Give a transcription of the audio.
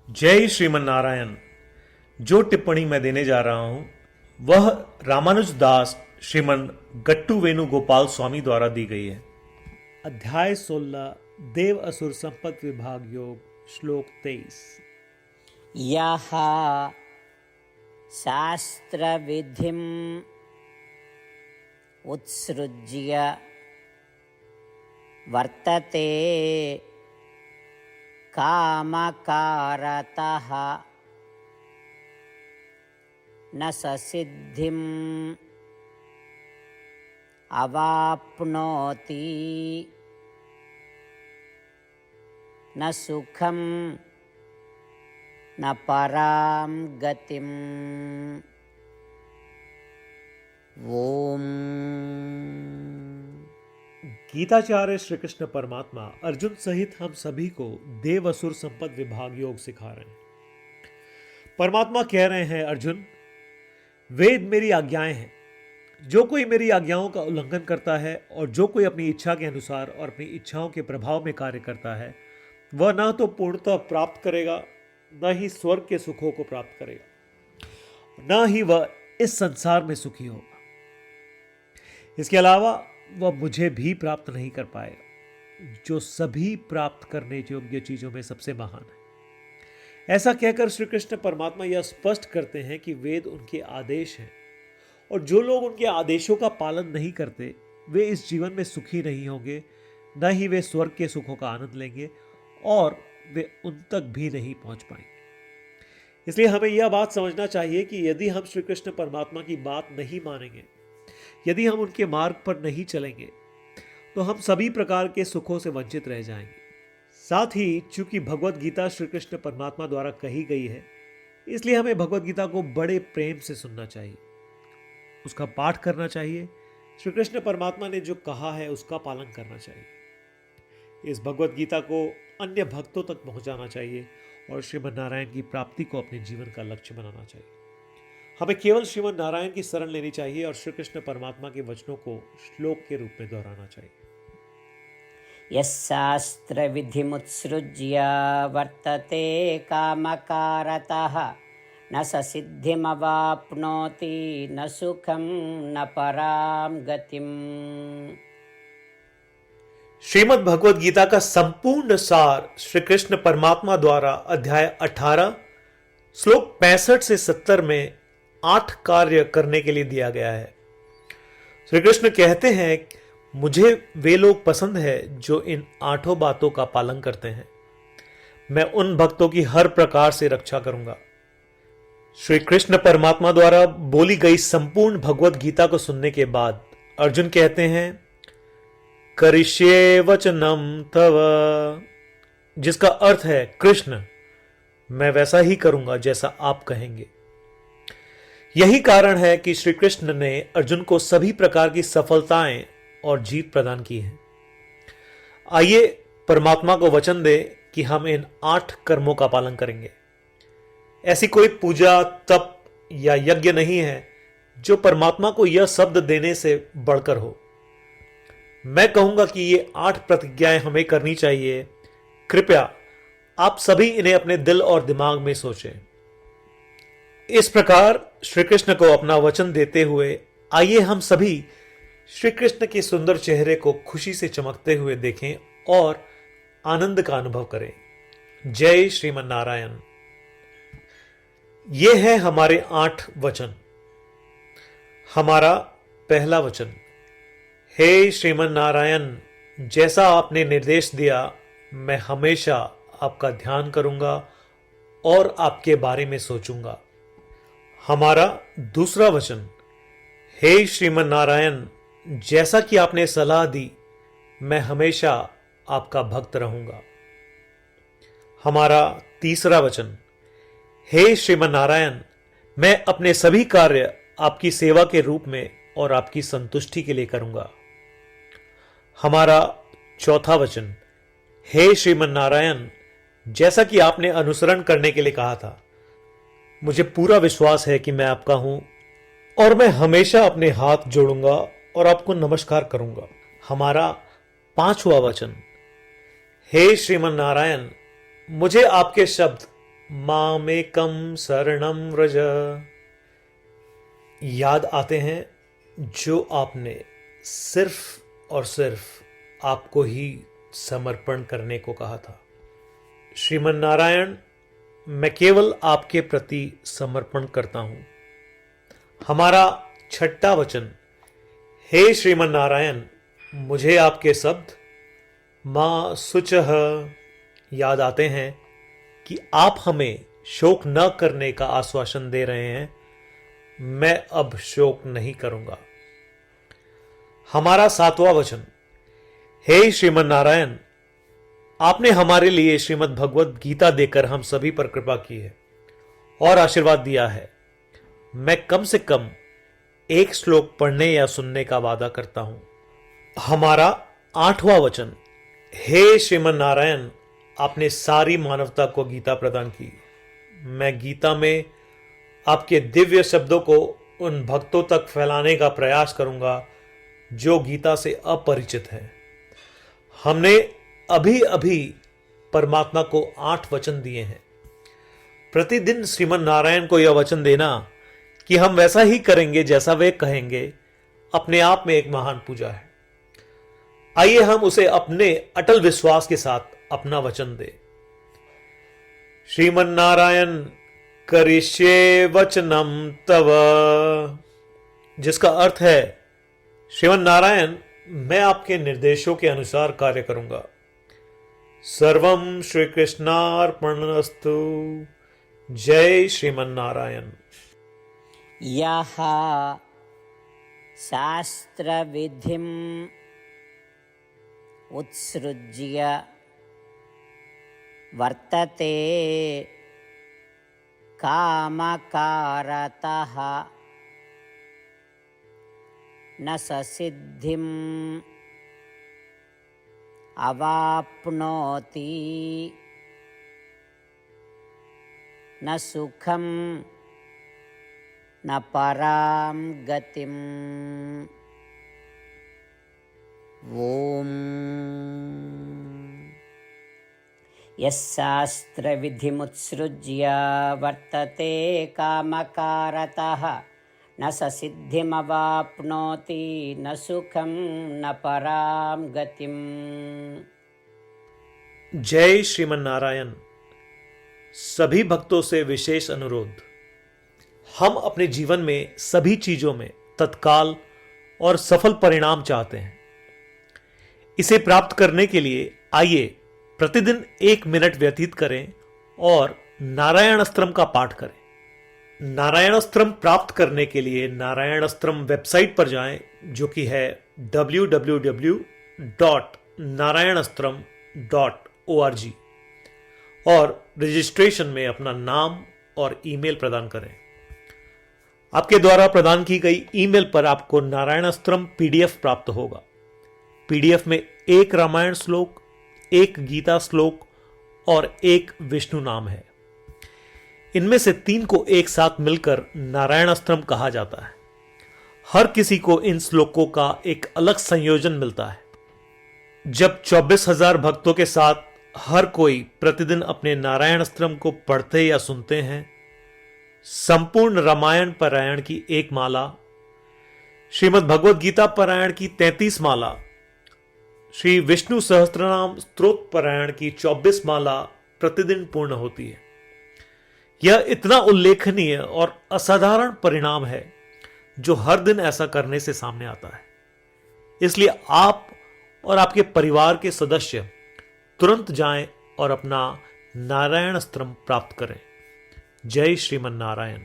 जय श्रीमन नारायण। जो टिप्पणी मैं देने जा रहा हूं वह रामानुज दास श्रीमन गट्टू वेणुगोपाल स्वामी द्वारा दी गई है। अध्याय 16 देव असुर संपत्ति विभाग योग श्लोक 23। यः शास्त्रविधिम् उत्सृज्य वर्तते कामकारतः न स सिद्धिम् अवाप्नोति न सुखं न परां गतिम्। ओम। गीताचार्य श्री कृष्ण परमात्मा अर्जुन सहित हम सभी को देव असुर संपद विभाग योग सिखा रहे हैं। परमात्मा कह रहे हैं, अर्जुन, वेद मेरी आज्ञाएं हैं। जो कोई मेरी आज्ञाओं का उल्लंघन करता है और जो कोई अपनी इच्छा के अनुसार और अपनी इच्छाओं के प्रभाव में कार्य करता है वह न तो पूर्णतः प्राप्त करेगा, न ही स्वर्ग के सुखों को प्राप्त करेगा, न ही वह इस संसार में सुखी होगा। इसके अलावा वह मुझे भी प्राप्त नहीं कर पाएगा, जो सभी प्राप्त करने योग्य चीजों में सबसे महान है। ऐसा कहकर श्री कृष्ण परमात्मा यह स्पष्ट करते हैं कि वेद उनके आदेश हैं और जो लोग उनके आदेशों का पालन नहीं करते वे इस जीवन में सुखी नहीं होंगे, न ही वे स्वर्ग के सुखों का आनंद लेंगे और वे उन तक भी नहीं पहुंच पाएंगे। इसलिए हमें यह बात समझना चाहिए कि यदि हम श्री कृष्ण परमात्मा की बात नहीं मानेंगे, यदि हम उनके मार्ग पर नहीं चलेंगे तो हम सभी प्रकार के सुखों से वंचित रह जाएंगे। साथ ही चूंकि भगवत गीता श्री कृष्ण परमात्मा द्वारा कही गई है, इसलिए हमें भगवत गीता को बड़े प्रेम से सुनना चाहिए, उसका पाठ करना चाहिए, श्री कृष्ण परमात्मा ने जो कहा है उसका पालन करना चाहिए। इस भगवत गीता को अन्य भक्तों तक पहुंचाना चाहिए और श्रीमन नारायण की प्राप्ति को अपने जीवन का लक्ष्य बनाना चाहिए। हमें केवल श्रीमन नारायण की शरण लेनी चाहिए और श्री कृष्ण परमात्मा के वचनों को श्लोक के रूप में दोहराना चाहिए। यशास्त्र विधिमुत्सृज्य वर्तते कामकारतः न स सिद्धिमवाप्नोति न सुखं न परां गतिम्। श्रीमद् भगवद गीता का संपूर्ण सार श्री कृष्ण परमात्मा द्वारा अध्याय 18 श्लोक 65 से 70 में 8 कार्य करने के लिए दिया गया है। श्री कृष्ण कहते हैं, मुझे वे लोग पसंद है जो इन 8 बातों का पालन करते हैं। मैं उन भक्तों की हर प्रकार से रक्षा करूंगा। श्री कृष्ण परमात्मा द्वारा बोली गई संपूर्ण भगवत गीता को सुनने के बाद अर्जुन कहते हैं, करिष्ये वचनम तव, जिसका अर्थ है, कृष्ण, मैं वैसा ही करूंगा जैसा आप कहेंगे। यही कारण है कि श्री कृष्ण ने अर्जुन को सभी प्रकार की सफलताएं और जीत प्रदान की है। आइए परमात्मा को वचन दे कि हम इन 8 कर्मों का पालन करेंगे। ऐसी कोई पूजा, तप या यज्ञ नहीं है जो परमात्मा को यह शब्द देने से बढ़कर हो। मैं कहूंगा कि ये 8 प्रतिज्ञाएं हमें करनी चाहिए। कृपया आप सभी इन्हें अपने दिल और दिमाग में सोचें। इस प्रकार श्री कृष्ण को अपना वचन देते हुए आइए हम सभी श्री कृष्ण के सुंदर चेहरे को खुशी से चमकते हुए देखें और आनंद का अनुभव करें। जय श्रीमन नारायण। ये है हमारे 8 वचन। हमारा पहला वचन, हे श्रीमन नारायण, जैसा आपने निर्देश दिया मैं हमेशा आपका ध्यान करूंगा और आपके बारे में सोचूंगा। हमारा दूसरा वचन, हे श्रीमन नारायण, जैसा कि आपने सलाह दी मैं हमेशा आपका भक्त रहूंगा। हमारा तीसरा वचन, हे श्रीमन नारायण, मैं अपने सभी कार्य आपकी सेवा के रूप में और आपकी संतुष्टि के लिए करूंगा। हमारा चौथा वचन, हे श्रीमन नारायण, जैसा कि आपने अनुसरण करने के लिए कहा था, मुझे पूरा विश्वास है कि मैं आपका हूं और मैं हमेशा अपने हाथ जोड़ूंगा और आपको नमस्कार करूंगा। हमारा 5वां वचन, हे श्रीमन नारायण, मुझे आपके शब्द मामेकं शरणं व्रज। याद आते हैं जो आपने सिर्फ और सिर्फ आपको ही समर्पण करने को कहा था। श्रीमन नारायण, मैं केवल आपके प्रति समर्पण करता हूं। हमारा छठा वचन, हे श्रीमन नारायण, मुझे आपके शब्द मां शुचः याद आते हैं कि आप हमें शोक न करने का आश्वासन दे रहे हैं। मैं अब शोक नहीं करूंगा। हमारा सातवां वचन, हे श्रीमन नारायण, आपने हमारे लिए श्रीमद् भगवत गीता देकर हम सभी पर कृपा की है और आशीर्वाद दिया है। मैं कम से कम एक श्लोक पढ़ने या सुनने का वादा करता हूं। हमारा आठवां वचन, हे श्रीमन नारायण, आपने सारी मानवता को गीता प्रदान की। मैं गीता में आपके दिव्य शब्दों को उन भक्तों तक फैलाने का प्रयास करूंगा जो गीता से अपरिचित हैं। हमने अभी अभी परमात्मा को 8 वचन दिए हैं। प्रतिदिन श्रीमन नारायण को यह वचन देना कि हम वैसा ही करेंगे जैसा वे कहेंगे, अपने आप में एक महान पूजा है। आइए हम उसे अपने अटल विश्वास के साथ अपना वचन दे। श्रीमन नारायण करिष्ये वचनम तव, जिसका अर्थ है, श्रीमन नारायण, मैं आपके निर्देशों के अनुसार कार्य करूंगा। सर्वम श्री कृष्णार्पणमस्तु। जय श्रीमन नारायण। यः शास्त्रविधिम् उत्सृज्य वर्तते कामकारतः न स सिद्धिम् अवाप्नोति न सुखं न परां गतिम्। ॐ यशास्त्रविधिमुत्सृज्य वर्तते कामकारतः न स सिद्धिमवाप्नोति न सुखं न परां गतिम्। जय श्रीमन नारायण। सभी भक्तों से विशेष अनुरोध, हम अपने जीवन में सभी चीजों में तत्काल और सफल परिणाम चाहते हैं। इसे प्राप्त करने के लिए आइए प्रतिदिन 1 मिनट व्यतीत करें और नारायण अस्त्रम का पाठ करें। नारायण अस्त्रम प्राप्त करने के लिए नारायण अस्त्रम वेबसाइट पर जाएं, जो कि है www.narayanastram.org, और रजिस्ट्रेशन में अपना नाम और ईमेल प्रदान करें। आपके द्वारा प्रदान की गई ईमेल पर आपको नारायण अस्त्रम पीडीएफ प्राप्त होगा। पीडीएफ में 1 रामायण श्लोक, 1 गीता श्लोक और 1 विष्णु नाम है। इनमें से 3 को एक साथ मिलकर नारायण अस्त्रम कहा जाता है। हर किसी को इन श्लोकों का एक अलग संयोजन मिलता है। जब 24,000 भक्तों के साथ हर कोई प्रतिदिन अपने नारायण अस्त्रम को पढ़ते या सुनते हैं, संपूर्ण रामायण पारायण की 1 माला, श्रीमद् भगवद गीता पारायण की 33 माला, श्री विष्णु सहस्त्रनाम स्तोत्र पारायण की 24 माला प्रतिदिन पूर्ण होती है। यह इतना उल्लेखनीय और असाधारण परिणाम है जो हर दिन ऐसा करने से सामने आता है। इसलिए आप और आपके परिवार के सदस्य तुरंत जाएं और अपना नारायण अस्त्रम प्राप्त करें। जय श्रीमन नारायण।